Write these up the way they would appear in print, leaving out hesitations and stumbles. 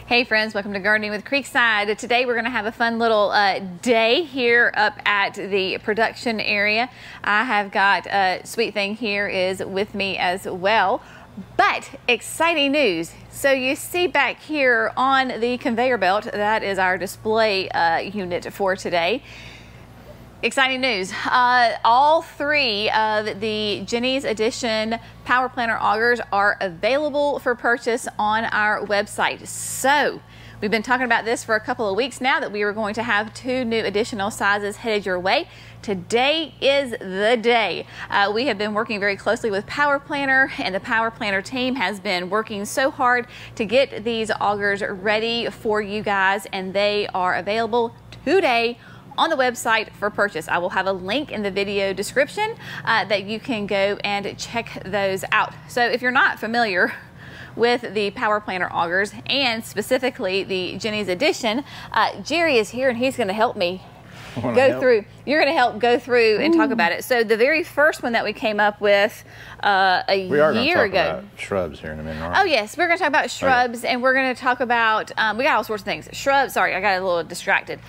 Hey friends, welcome to Gardening with Creekside. Today we're going to have a fun little day here up at the production area. I have got Sweet Thing here is with me as well. But exciting news. So you see back here on the conveyor belt, that is our display unit for today. Exciting news. All three of the Jenny's Edition Power Planter augers are available for purchase on our website. So we've been talking about this for a couple of weeks now, that we were going to have 2 new additional sizes headed your way. Today is the day. We have been working very closely with Power Planter, and the Power Planter team has been working so hard to get these augers ready for you guys, and they are available today on the website for purchase. I will have a link in the video description that you can go and check those out. So if you're not familiar with the Power Planter augers, and specifically the Jenny's Edition, Jerry is here and he's going to help me go through. You're going to help go through and talk about it. So the very first one that we came up with a year ago. About shrubs here in a minute, right? Oh yes, we're going to talk about shrubs, and we're going to talk about, we got all sorts of things. Shrubs, sorry, I got a little distracted.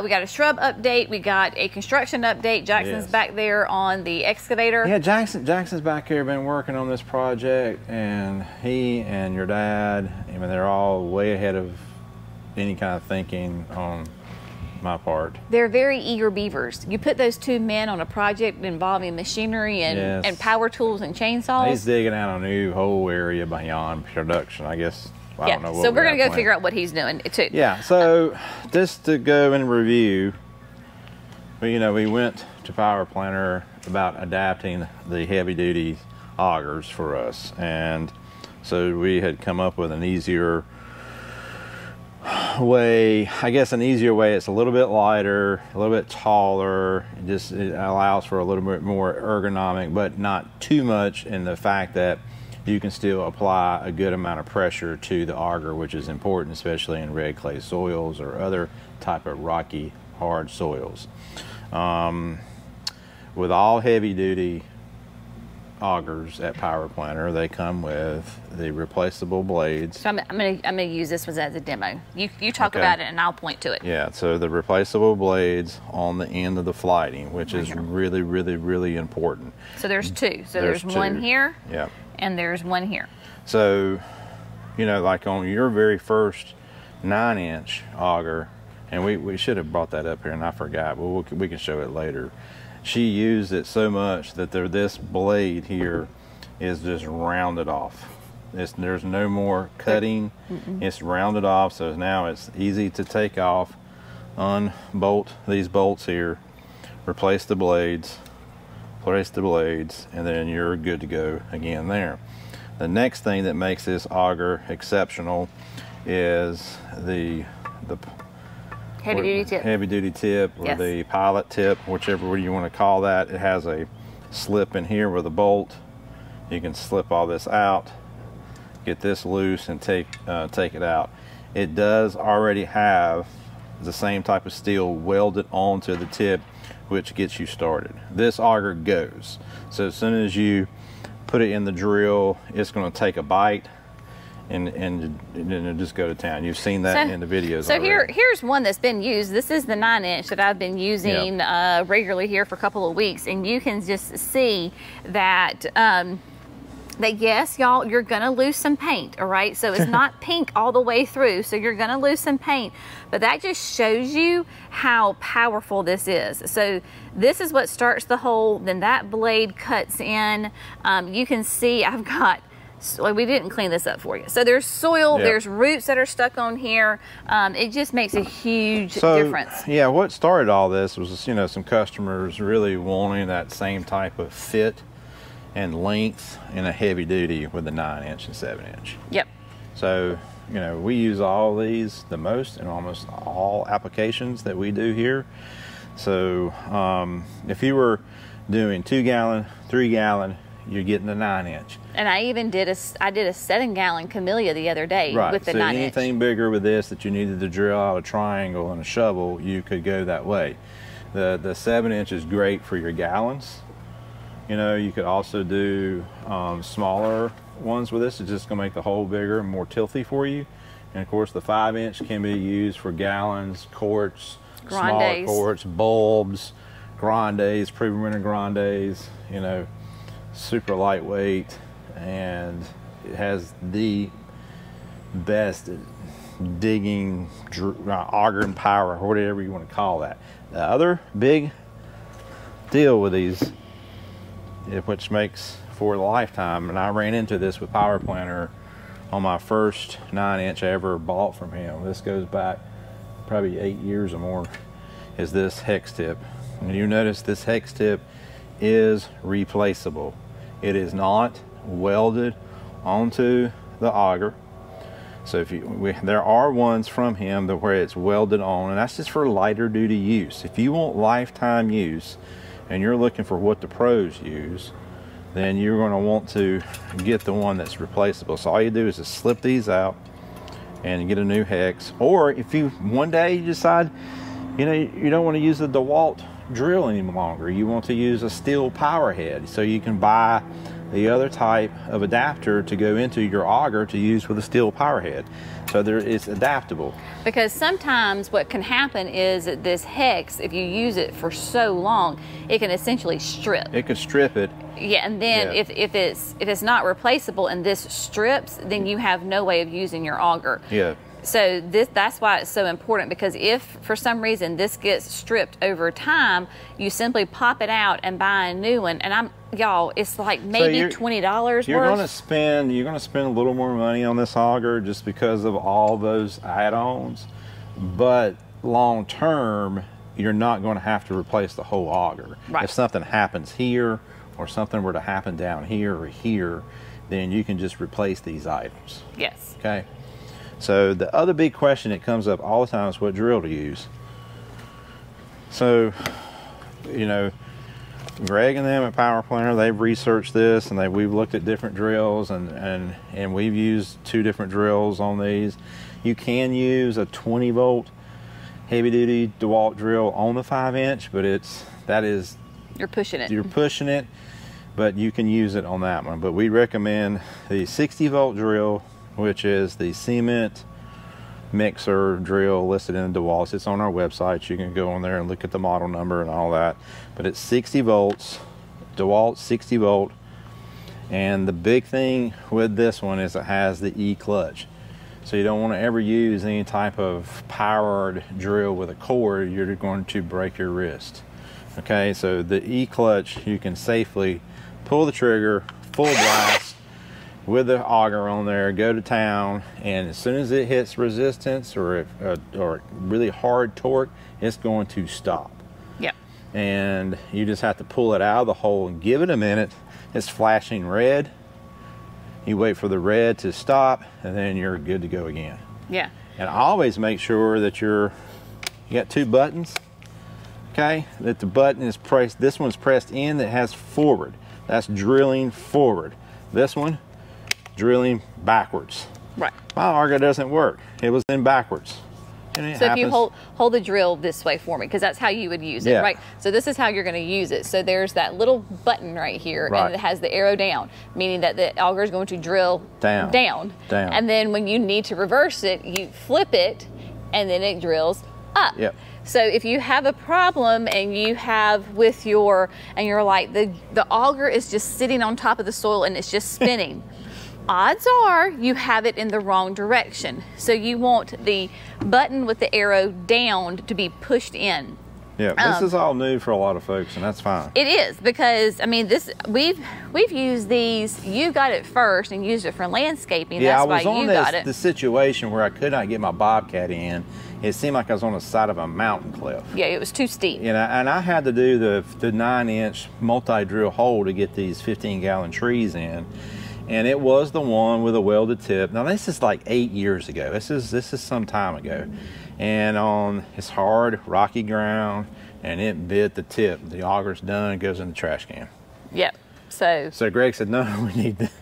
We got a shrub update, we got a construction update. Jackson's back there on the excavator. Yeah, Jackson's back here, been working on this project, and he and your dad, I mean, they're all way ahead of any kind of thinking on my part. They're very eager beavers. You put those 2 men on a project involving machinery and power tools and chainsaws. He's digging out a new whole area beyond production, I guess. I don't know what so we're going to go figure out what he's doing too. Yeah, so just to go and review, we went to Power Planter about adapting the heavy duty augers for us, and so we had come up with an easier way, I guess an easier way. It's a little bit lighter, a little bit taller. It allows for a little bit more ergonomic, but not too much in the fact that you can still apply a good amount of pressure to the auger, which is important, especially in red clay soils or other type of rocky, hard soils. With all heavy duty augers at Power Planter, they come with the replaceable blades. So I'm gonna use this one as a demo. You talk about it and I'll point to it. Yeah, so the replaceable blades on the end of the flighting, which is really, really, really important. So there's 2. So there's 2. One here, and there's one here. So, like on your very first 9-inch auger, and we should have brought that up here and I forgot, but we can show it later. She used it so much that this blade here is just rounded off. There's no more cutting. It's rounded off, so now it's easy to take off, unbolt these bolts here, replace the blades, place the blades, and then you're good to go again there. The next thing that makes this auger exceptional is the heavy duty tip, or the pilot tip, whichever you want to call that. It has a slip in here with a bolt. You can slip all this out, get this loose, and take it out. It does already have the same type of steel welded onto the tip, which gets you started. This auger goes. So as soon as you put it in the drill, it's going to take a bite and just go to town. You've seen that in the videos. So here's one that's been used. This is the 9-inch that I've been using regularly here for a couple of weeks, and you can just see that yes, y'all, you're gonna lose some paint, all right? So it's not pink all the way through, so you're gonna lose some paint, but that just shows you how powerful this is. So this is what starts the hole, then that blade cuts in. You can see I've got, so we didn't clean this up for you. So there's soil, there's roots that are stuck on here. It just makes a huge difference. Yeah, what started all this was, some customers really wanting that same type of fit and length in a heavy duty with the 9-inch and 7-inch. Yep. So, we use all these the most in almost all applications that we do here. So, if you were doing 2-gallon, 3-gallon, you're getting the 9-inch. And I even did a 7-gallon camellia the other day with the 9-inch. So anything bigger with this that you needed to drill out a triangle and a shovel, you could go that way. The 7-inch is great for your gallons. You could also do smaller ones with this. It's just gonna make the hole bigger and more tilthy for you. And of course the 5-inch can be used for gallons, quarts, smaller Grandes. quarts, bulbs, grandes, pre-winter grandes, you know, super lightweight, and it has the best digging auger power, or whatever you want to call that. The other big deal with these, which makes for a lifetime, and I ran into this with Power Planter on my first 9-inch I ever bought from him. This goes back probably 8 years or more, is this hex tip. And you notice this hex tip is replaceable. It is not welded onto the auger. So if there are ones from him that where it's welded on, and that's just for lighter duty use. If you want lifetime use and you're looking for what the pros use, then you're going to want to get the one that's replaceable. So all you do is just slip these out and get a new hex. Or if you one day you decide, you know, you don't want to use the DeWalt drill any longer, you want to use a steel power head, so you can buy the other type of adapter to go into your auger to use with a steel power head. So it's adaptable. Because sometimes what can happen is that this hex, if you use it for so long, it can essentially strip. It could strip it. Yeah, and then if it's not replaceable and this strips, then you have no way of using your auger. Yeah. So that's why it's so important, because if for some reason this gets stripped over time, you simply pop it out and buy a new one. And y'all, it's like maybe $20 worth. You're gonna spend a little more money on this auger just because of all those add-ons, but long term, you're not going to have to replace the whole auger. Right. If something happens here or something were to happen down here or here, then you can just replace these items. Yes. Okay. So the other big question that comes up all the time is what drill to use. So, you know, Greg and them at Power Planter, they've researched this, and we've looked at different drills, and we've used 2 different drills on these. You can use a 20-volt heavy-duty DeWalt drill on the 5-inch, but you're pushing it. You're pushing it, but you can use it on that one. But we recommend the 60-volt drill, which is the cement mixer drill listed in DeWalt. It's on our website. You can go on there and look at the model number and all that. But it's 60 volts, DeWalt 60 volt. And the big thing with this one is it has the E-clutch. So you don't want to ever use any type of powered drill with a cord. You're going to break your wrist. Okay, so the E-clutch, you can safely pull the trigger, full blast, with the auger on there, go to town, and as soon as it hits resistance or really hard torque, it's going to stop. Yeah. And you just have to pull it out of the hole and give it a minute. It's flashing red. You wait for the red to stop, and then you're good to go again. Yeah. And always make sure that you got 2 buttons, okay? That the button is pressed, this one's pressed in, that has forward. That's drilling forward. This one, drilling backwards. Right. My auger doesn't work. It was in backwards. So if you hold the drill this way for me, because that's how you would use it, right? So this is how you're going to use it. So there's that little button right here, and it has the arrow down, meaning that the auger is going to drill down. And then when you need to reverse it, you flip it, and then it drills up. Yep. So if you have a problem and you have you're like, the auger is just sitting on top of the soil and it's just spinning, odds are you have it in the wrong direction. So you want the button with the arrow down to be pushed in. Yeah, this is all new for a lot of folks, and that's fine. It is, because I mean, we've used these. You got it first and used it for landscaping. Yeah, that's why you got it. The situation where I could not get my Bobcat in. It seemed like I was on the side of a mountain cliff. Yeah, it was too steep. You know, and I had to do the 9-inch multi-drill hole to get these 15-gallon trees in. And it was the one with a welded tip. Now this is like 8 years ago. This is some time ago. And it's hard, rocky ground, and it bit the tip. The auger's done, it goes in the trash can. Yep. So Greg said, no,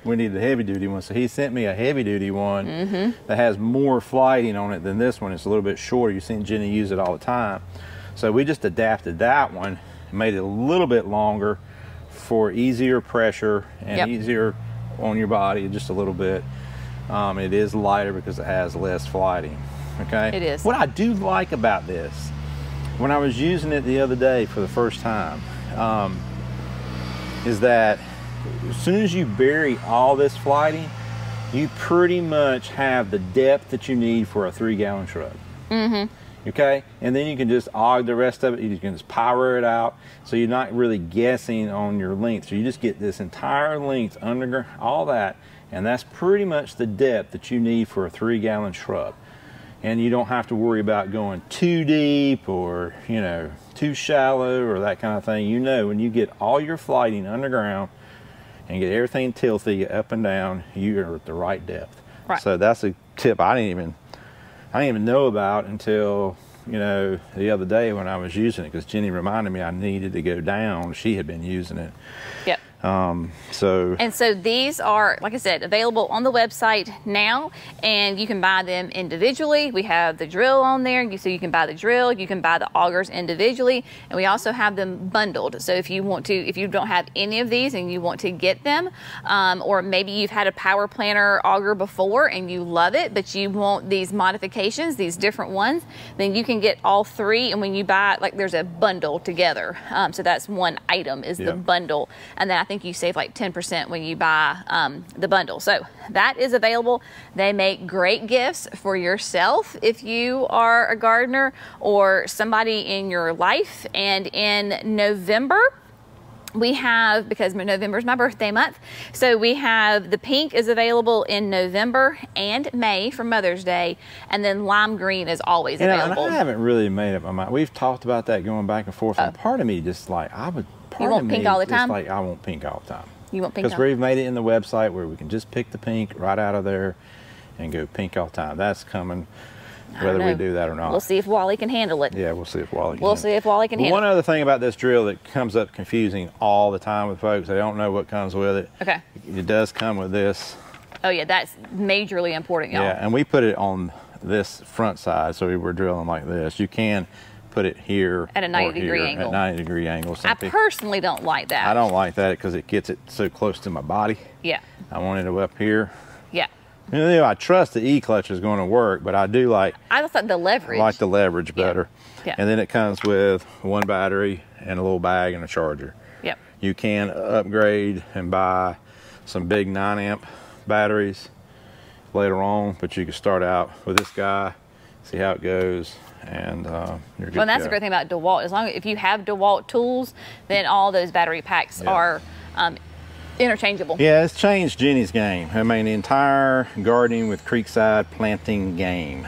we need the heavy duty one. So he sent me a heavy duty one that has more flighting on it than this one. It's a little bit shorter. You've seen Jenny use it all the time. So we just adapted that one, made it a little bit longer for easier pressure and easier on your body, just a little bit. It is lighter because it has less flighting. Okay. It is. What I do like about this, when I was using it the other day for the first time, is that as soon as you bury all this flighting, you pretty much have the depth that you need for a 3-gallon shrub. Okay, and then you can just aug the rest of it. You can just power it out, so you're not really guessing on your length. So you just get this entire length underground, all that, and that's pretty much the depth that you need for a 3-gallon shrub. And you don't have to worry about going too deep or, you know, too shallow or that kind of thing. You know, when you get all your flighting underground and get everything tilthy up and down, you're at the right depth. Right. So that's a tip I didn't even know about until, you know, the other day when I was using it, because Jenny reminded me I needed to go down. She had been using it. Yep. So these are, like I said, available on the website now, and you can buy them individually. We have the drill on there, so you can buy the drill, you can buy the augers individually, and we also have them bundled. So if you want to, if you don't have any of these and you want to get them, or maybe you've had a power planter auger before and you love it, but you want these modifications, these different ones, then you can get all three. And when you buy, like, there's a bundle together. So that's one item is the bundle, and then I think you save like 10% when you buy the bundle. So that is available. They make great gifts for yourself if you are a gardener or somebody in your life. And in November, we have, because November is my birthday month, so we have the pink is available in November and May for Mother's Day, and then lime green is always available. And I haven't really made up my mind. We've talked about that going back and forth, and part of me just like, you want pink all the time? Like, I want pink all the time. You want pink? Because we've made it in the website where we can just pick the pink right out of there and go pink all the time. That's coming, whether we do that or not. We'll see if Wally can handle it. Yeah, we'll see if Wally can. We'll see if Wally can handle it. One other thing about this drill that comes up confusing all the time with folks, they don't know what comes with it. Okay. It does come with this. Oh yeah, that's majorly important, y'all. Yeah, and we put it on this front side, so we were drilling like this. You can put it here at a 90-degree angle. At 90-degree angle. I personally don't like that. I don't like that because it gets it so close to my body. Yeah. I want it up here. Yeah. You know, I trust the E-clutch is going to work, but I do like. I just like the leverage. I like the leverage better. Yeah. And then it comes with one battery and a little bag and a charger. Yep. You can upgrade and buy some big 9-amp batteries later on, but you can start out with this guy, see how it goes, and you're good. Well, that's the great thing about DeWalt. As long as if you have DeWalt tools, then all those battery packs are interchangeable. Yeah, it's changed Jenny's game. I mean, the entire gardening with Creekside planting game.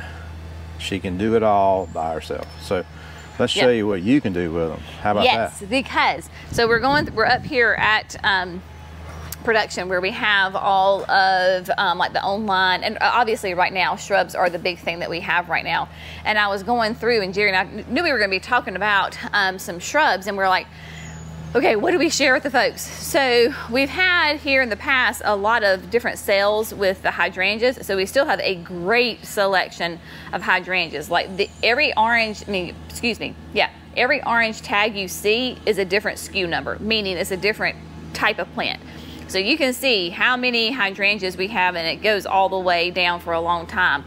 She can do it all by herself. So let's show you what you can do with them. How about that? Yes, because so we're up here at production where we have all of like the online, and obviously right now shrubs are the big thing that we have right now. And I was going through, and Jerry and I knew we were going to be talking about some shrubs, and we're like, okay, what do we share with the folks? So we've had here in the past a lot of different sales with the hydrangeas. So we still have a great selection of hydrangeas. Like every orange tag you see is a different SKU number, meaning it's a different type of plant. So you can see how many hydrangeas we have, and it goes all the way down for a long time.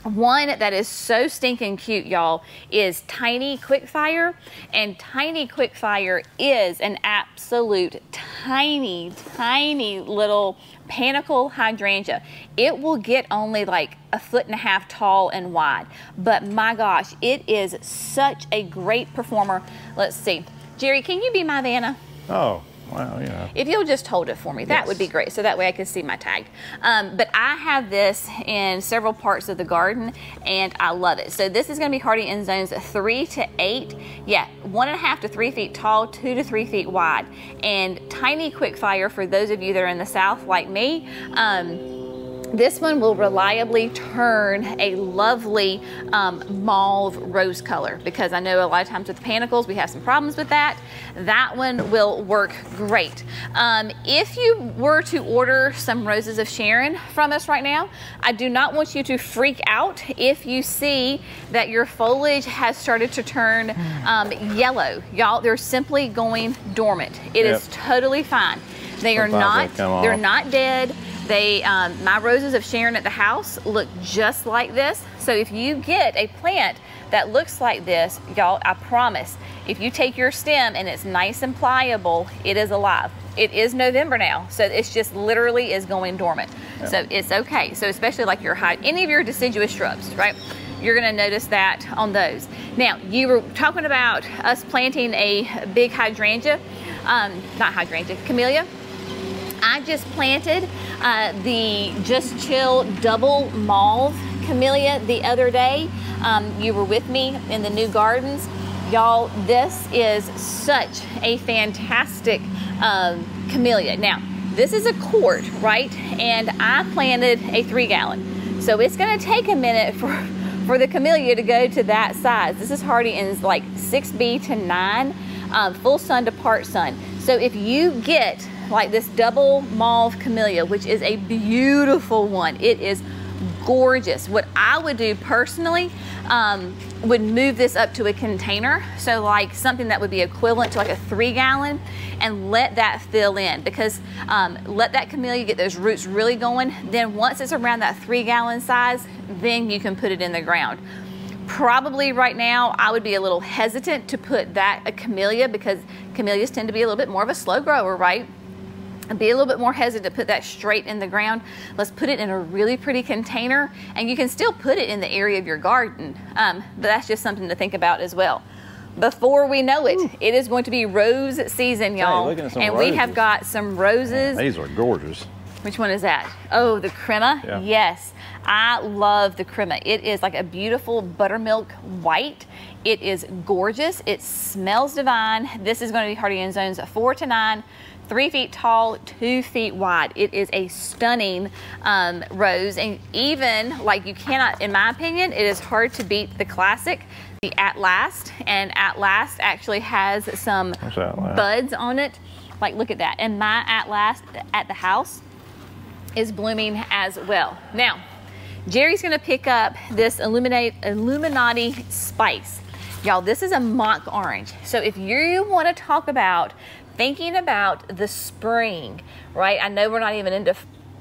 One that is so stinking cute, y'all, is Tiny Quickfire. And Tiny Quickfire is an absolute tiny, tiny little panicle hydrangea. It will get only like 1.5 feet tall and wide. But my gosh, it is such a great performer. Let's see. Jerry, can you be my Vanna? Oh. Well, yeah. If you'll just hold it for me, that would be great. So that way I can see my tag. But I have this in several parts of the garden, and I love it. So this is going to be hardy in zones 3 to 8. Yeah, 1.5 to 3 feet tall, 2 to 3 feet wide. And Tiny Quickfire, for those of you that are in the South like me, this one will reliably turn a lovely mauve rose color, because I know a lot of times with the panicles we have some problems with that. That one will work great. If you were to order some roses of Sharon from us right now, I do not want you to freak out if you see that your foliage has started to turn yellow. Y'all, they're simply going dormant. It is totally fine. They are not, they're not dead. My roses of Sharon at the house look just like this. So if you get a plant that looks like this, y'all, I promise, if you take your stem and it's nice and pliable, it is alive. It is November now, so it's just literally is going dormant. Yeah. So it's okay. So especially like any of your deciduous shrubs, right? You're gonna notice that on those. Now, you were talking about us planting a big hydrangea, not hydrangea, camellia. I just planted the Just Chill double mauve camellia the other day. You were with me in the new gardens. Y'all, this is such a fantastic camellia. Now, this is a quart, right? And I planted a 3-gallon. So it's gonna take a minute for the camellia to go to that size. This is hardy in like 6B to 9, full sun to part sun. So if you get like this double mauve camellia, which is a beautiful one, it is gorgeous. What I would do personally would move this up to a container, so like something that would be equivalent to like a 3-gallon, and let that fill in, because let that camellia get those roots really going. Then once it's around that 3-gallon size, then you can put it in the ground. Probably right now I would be a little hesitant to put a camellia, because camellias tend to be a little bit more of a slow grower, right? And be a little bit more hesitant to put that straight in the ground. Let's put it in a really pretty container, and you can still put it in the area of your garden. But that's just something to think about as well. Before we know it, it is going to be rose season, y'all. And we have got some roses. These are gorgeous. Which one is that? Oh, the crema? Yeah. Yes, I love the crema. It is like a beautiful buttermilk white. It is gorgeous. It smells divine. This is going to be hardy in zones 4 to 9. 3 feet tall, 2 feet wide. It is a stunning rose, and even like you cannot, in my opinion, it is hard to beat the classic, the At Last. And At Last actually has some buds on it. Like, look at that. And my At Last at the house is blooming as well. Now, Jerry's gonna pick up this Illuminati Spice. Y'all, this is a mock orange. So if you wanna talk about thinking about the spring, right? I know we're not even into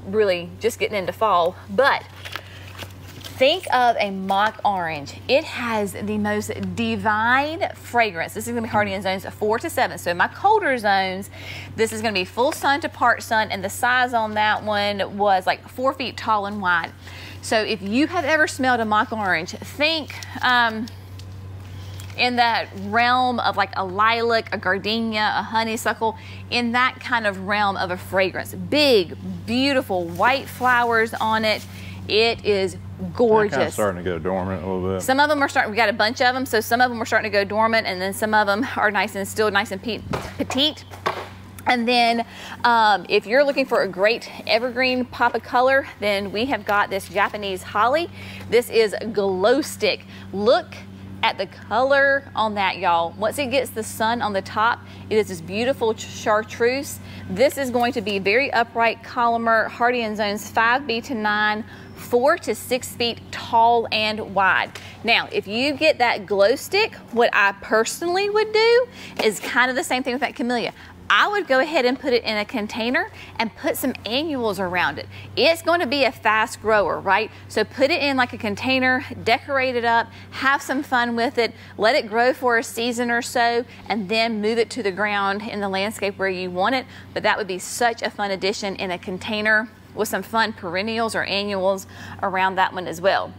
really just getting into fall, but think of a mock orange. It has the most divine fragrance. This is gonna be hardy in zones 4 to 7. So in my colder zones, this is gonna be full sun to part sun, and the size on that one was like 4 feet tall and wide. So if you have ever smelled a mock orange, think in that realm of like a lilac, a gardenia, a honeysuckle, in that kind of realm of a fragrance. Big, beautiful white flowers on it. It is gorgeous. Kind of starting to go dormant a little bit. Some of them are starting, we got a bunch of them, so some of them are starting to go dormant, and then some of them are still nice and petite. And then if you're looking for a great evergreen pop of color, then we have got this Japanese holly. This is glow stick. Look at the color on that, y'all. Once it gets the sun on the top, it is this beautiful chartreuse. This is going to be very upright columnar, hardy in zones 5B to 9, 4 to 6 feet tall and wide. Now, if you get that glow stick, what I personally would do is kind of the same thing with that camellia. I would go ahead and put it in a container and put some annuals around it. It's going to be a fast grower, right? So put it in like a container, decorate it up, have some fun with it, let it grow for a season or so, and then move it to the ground in the landscape where you want it. But that would be such a fun addition in a container with some fun perennials or annuals around that one as well.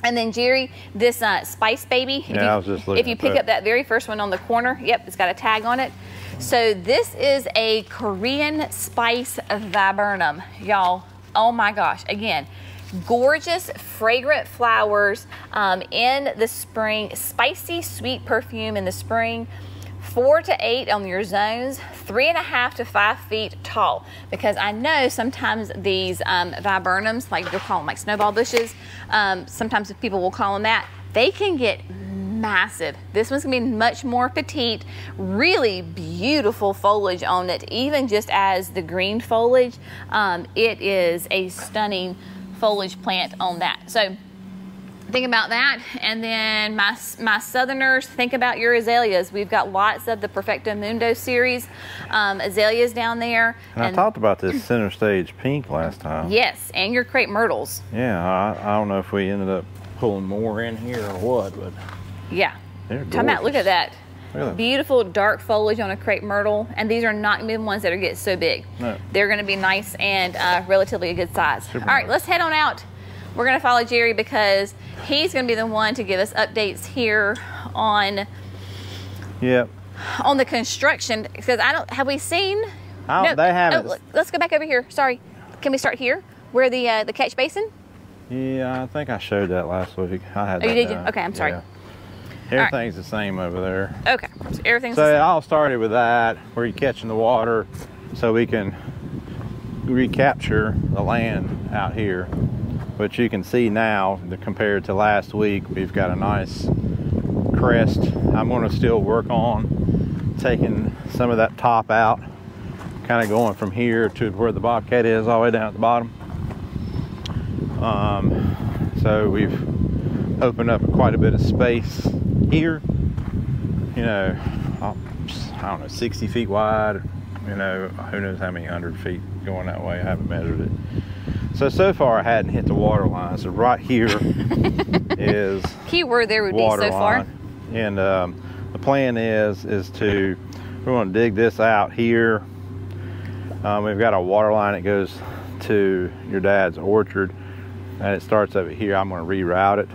And then Jerry, this Spice Baby, if you pick up that very first one on the corner, yep, it's got a tag on it. So this is a Korean spice viburnum, y'all. Oh my gosh, again, gorgeous fragrant flowers in the spring, spicy sweet perfume in the spring. 4 to 8 on your zones, 3.5 to 5 feet tall. Because I know sometimes these viburnums, like you'll call them like snowball bushes, sometimes people will call them that, they can get massive. This one's gonna be much more petite, really beautiful foliage on it, even just as the green foliage. It is a stunning foliage plant on that. So think about that. And then my southerners, think about your azaleas. We've got lots of the Perfecto Mundo series azaleas down there. And I talked about this center stage pink last time. Yes, and your crepe myrtles. Yeah, I don't know if we ended up pulling more in here or what, but yeah. They're Time out, look at that. Really? Beautiful dark foliage on a crepe myrtle, and these are not going to be the ones that are getting so big. No. They're going to be nice and relatively a good size. Super All right, nice. let's head on out. We're going to follow Jerry because he's going to be the one to give us updates here on on the construction. Because have we seen? No, they haven't. Oh, let's go back over here. Sorry, can we start here where the catch basin? Yeah, I think I showed that last week. I had. Oh, that you did? done. Okay, I'm sorry. Yeah. Everything's the same over there. Okay, so everything's So the it same. all started with that, where you're catching the water, so we can recapture the land out here. But you can see now, compared to last week, we've got a nice crest. I'm going to still work on taking some of that top out, kind of going from here to where the bobcat is, all the way down at the bottom. So we've opened up quite a bit of space here, you know, I don't know, 60 feet wide, you know, who knows how many 100 feet going that way. I haven't measured it. So far I hadn't hit the water line. So right here is keyword there would be water so far. line. And the plan is we're going to dig this out here. We've got a water line that goes to your dad's orchard, and it starts over here. I'm going to reroute it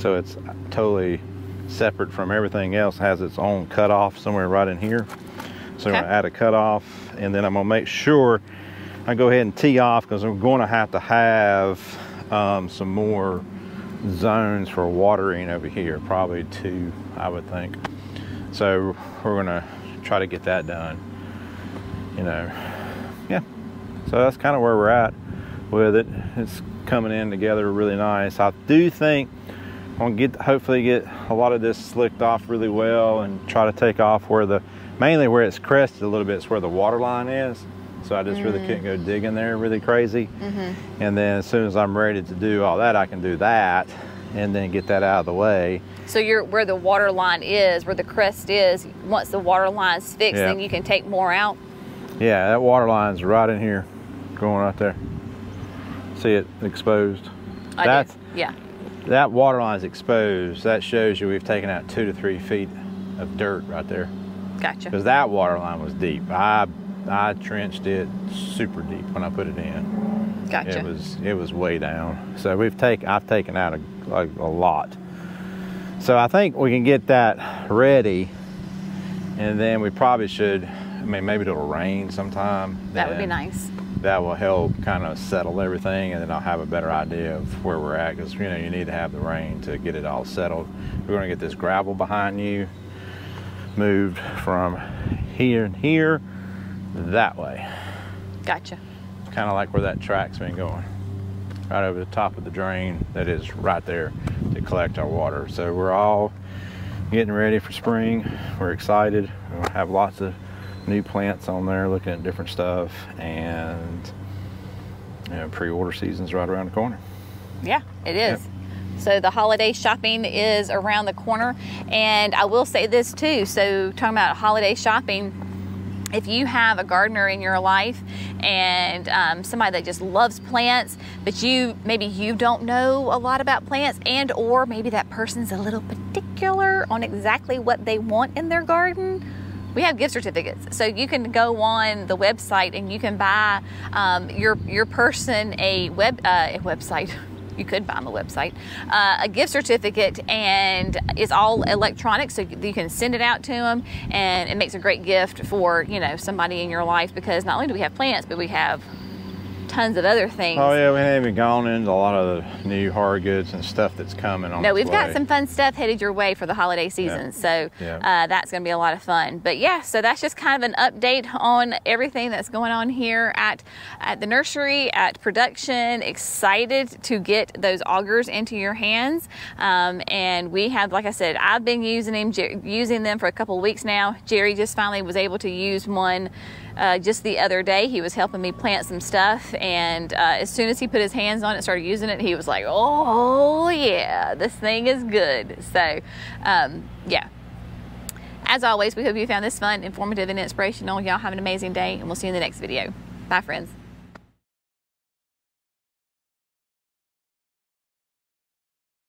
so it's totally separate from everything else. It has its own cutoff somewhere right in here. So I'm going to add a cutoff, and then I'm going to make sure I go ahead and tee off, because we're going to have some more zones for watering over here, probably 2, I would think. So we're going to try to get that done, you know. Yeah, so that's kind of where we're at with it. It's coming in together really nice. I do think I'm going to hopefully get a lot of this slicked off really well, and try to take off mainly where it's crested a little bit is where the water line is. So I just really couldn't go digging there really crazy. And then as soon as I'm ready to do all that, I can do that and then get that out of the way. So you're where the water line is, where the crest is, once the water line's fixed, then you can take more out? Yeah, that water line's right in here, going right there. See it exposed? I do. Yeah. That water line's exposed. That shows you we've taken out 2 to 3 feet of dirt right there. Gotcha. Because that water line was deep. I trenched it super deep when I put it in. Gotcha. It was way down. So I've taken out a lot. So I think we can get that ready, and then we probably should, maybe it'll rain sometime. That would be nice. That will help kind of settle everything, and then I'll have a better idea of where we're at, because you need to have the rain to get it all settled. We're going to get this gravel behind you moved from here and here that way. Gotcha. Kind of like where that track's been going, right over the top of the drain that is right there to collect our water. So we're all getting ready for spring. We're excited. We'll have lots of new plants on there, looking at different stuff, and pre-order season's right around the corner. Yeah, it is. Yep. So the holiday shopping is around the corner, and I will say this too. So talking about holiday shopping, if you have a gardener in your life and somebody that just loves plants, but maybe you don't know a lot about plants, and or maybe that person's a little particular on exactly what they want in their garden, we have gift certificates. So you can go on the website and you can buy your person a website. You could buy on the website a gift certificate, and it's all electronic, so you can send it out to them, and it makes a great gift for somebody in your life, because not only do we have plants, but we have tons of other things. Oh yeah, we haven't even gone into a lot of the new hard goods and stuff that's coming on. No, we've got some fun stuff headed your way for the holiday season. So that's going to be a lot of fun. But yeah, so that's just kind of an update on everything that's going on here at the nursery, at production. Excited to get those augers into your hands. And we have, like I said, I've been using them for a couple of weeks now. Jerry just finally was able to use one just the other day he was helping me plant some stuff, and as soon as he put his hands on it, started using it, he was like, oh yeah, this thing is good. So yeah, as always, we hope you found this fun, informative, and inspirational. Y'all have an amazing day, and we'll see you in the next video. Bye, friends.